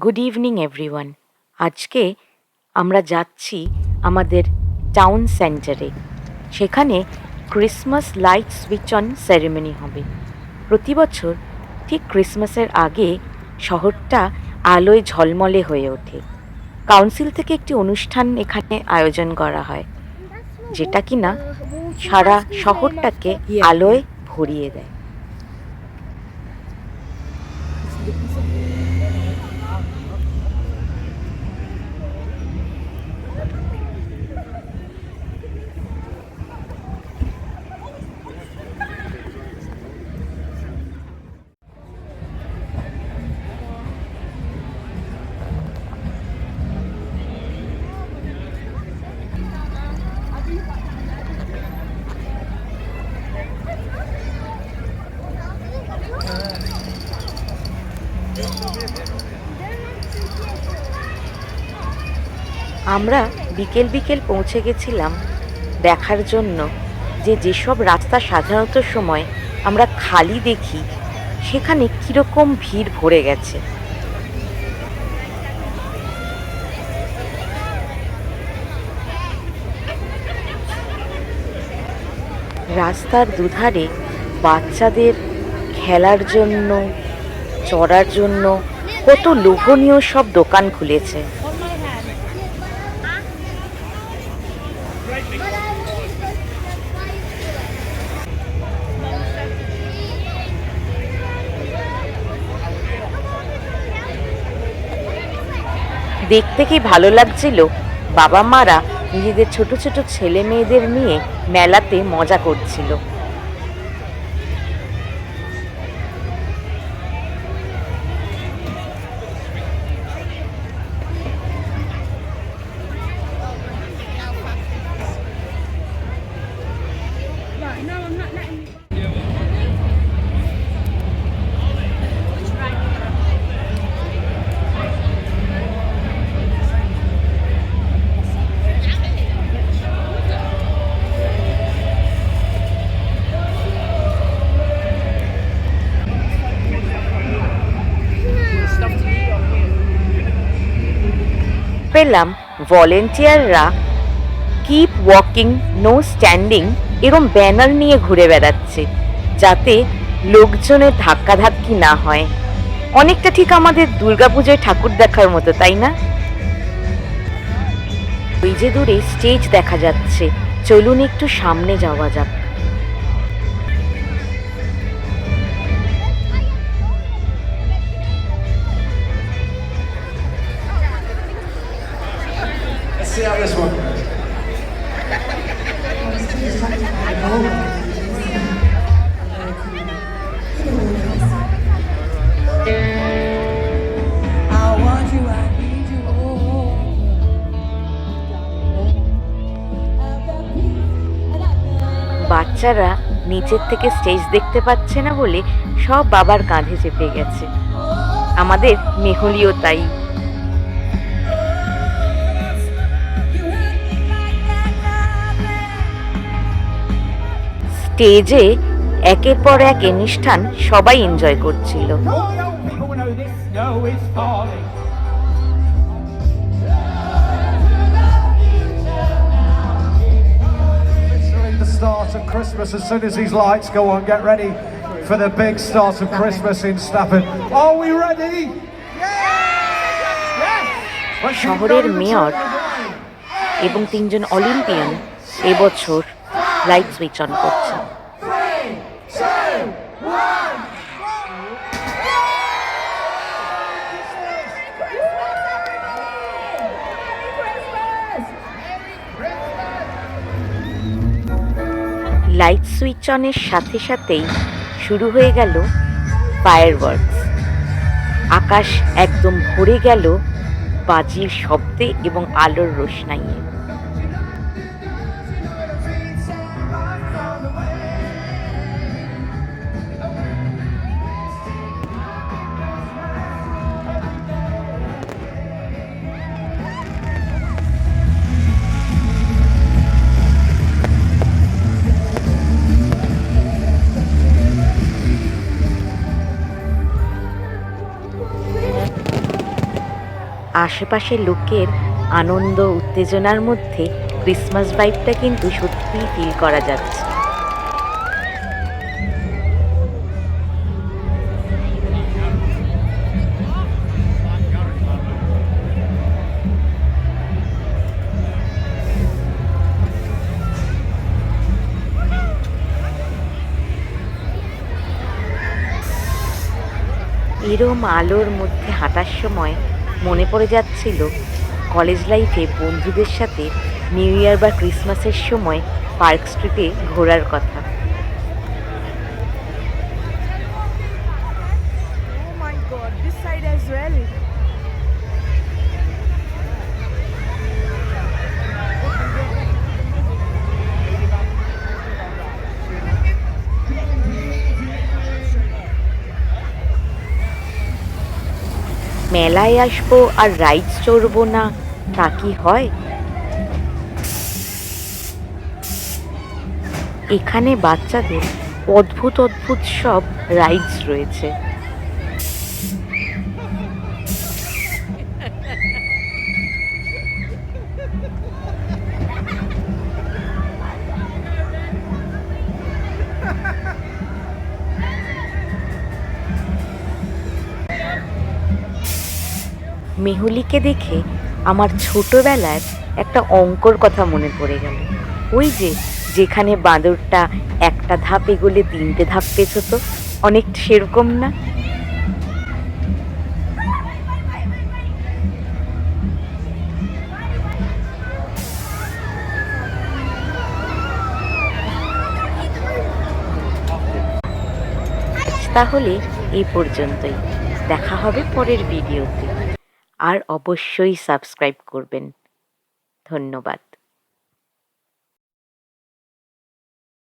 Good evening everyone. আজকে আমরা যাচ্ছি আমাদের টাউন সেন্টারে। সেখানে Christmas light switch on ceremony হবে। প্রতি বছর ঠিক ক্রিসমাসের আগে শহরটা আলোয় ঝলমলে হয়ে ওঠে। কাউন্সিল থেকে একটি অনুষ্ঠান এখানে আয়োজন করা হয়, যেটা কিনা সারা শহরটাকে আলোয় ভরিয়ে দেয়। আমরা বিকেল বিকেল পৌঁছে গেছিলাম দেখার জন্য যে যেসব রাস্তা সাধারণত সময় আমরা খালি দেখি, সেখানে কীরকম ভিড় ভরে গেছে। রাস্তার দুধারে বাচ্চাদের খেলার জন্য, চড়ার জন্য কত লোভনীয় সব দোকান খুলেছে। দেখতে কি ভালো লাগছিল। বাবা মারা নিজেদের ছোট ছোট ছেলে মেয়েদের নিয়ে মেলাতে মজা করছিল। পেলাম ভলেন্টিয়াররা কিপ ওয়াকিং নো স্ট্যান্ডিং এরম ব্যানার নিয়ে ঘুরে বেড়াচ্ছে, যাতে লোকজনের ধাক্কাধাক্কি না হয়। অনেকটা ঠিক আমাদের দুর্গাপুজোয় ঠাকুর দেখার মতো, তাই না? ওই যে দূরে স্টেজ দেখা যাচ্ছে, চলুন একটু সামনে যাওয়া যাক। See how this one goes. I want you, I need you. বাচ্চারা নিচের থেকে স্টেজ দেখতে পাচ্ছে না বলে সব বাবার কাঁধে চেপে গেছে। আমাদের মেহুলিও তাই। স্টেজে একের পর এক অনুষ্ঠান সবাই এনজয় করছিল। The start of Christmas. As soon as these lights go on, get ready for the big start of Christmas in Stafford. Are we ready? শহরের মেয়র এবং 3 জন অলিম্পিয়ান এবছর লাইট সুইচ অন করছে। লাইট সুইচ অনের সাথে সাথেই শুরু হয়ে গেল fireworks. আকাশ একদম ভরে গেল বাজির শব্দে এবং আলোর রোশনাইয়ে। আশেপাশের লোকের আনন্দ উত্তেজনার মধ্যে ক্রিসমাস ভাইবটা কিন্তু সত্যিই ফিল করা যাচ্ছে। এরম আলোর মধ্যে হাঁটার সময় মনে পড়ে যাচ্ছিল কলেজ লাইফে বন্ধুদের সাথে নিউ ইয়ার বা ক্রিসমাসের সময় পার্ক স্ট্রিটে ঘোরার কথা। Oh my god, this side as well. মেলায় আসবো আর রাইডস চড়বো না, তা কি হয়? এখানে বাচ্চাদের অদ্ভুত অদ্ভুত সব রাইডস রয়েছে। মেহুলিকে দেখে আমার ছোটবেলার একটা অঙ্কর কথা মনে পড়ে গেল। ওই যেখানে বাঁদরটা একটা ধাপ এগোলে 3টে ধাপ পেছোতো, অনেকটা সেরকম না? তাহলে এই পর্যন্তই, দেখা হবে পরের ভিডিওতে। আর অবশ্যই সাবস্ক্রাইব করবেন। ধন্যবাদ।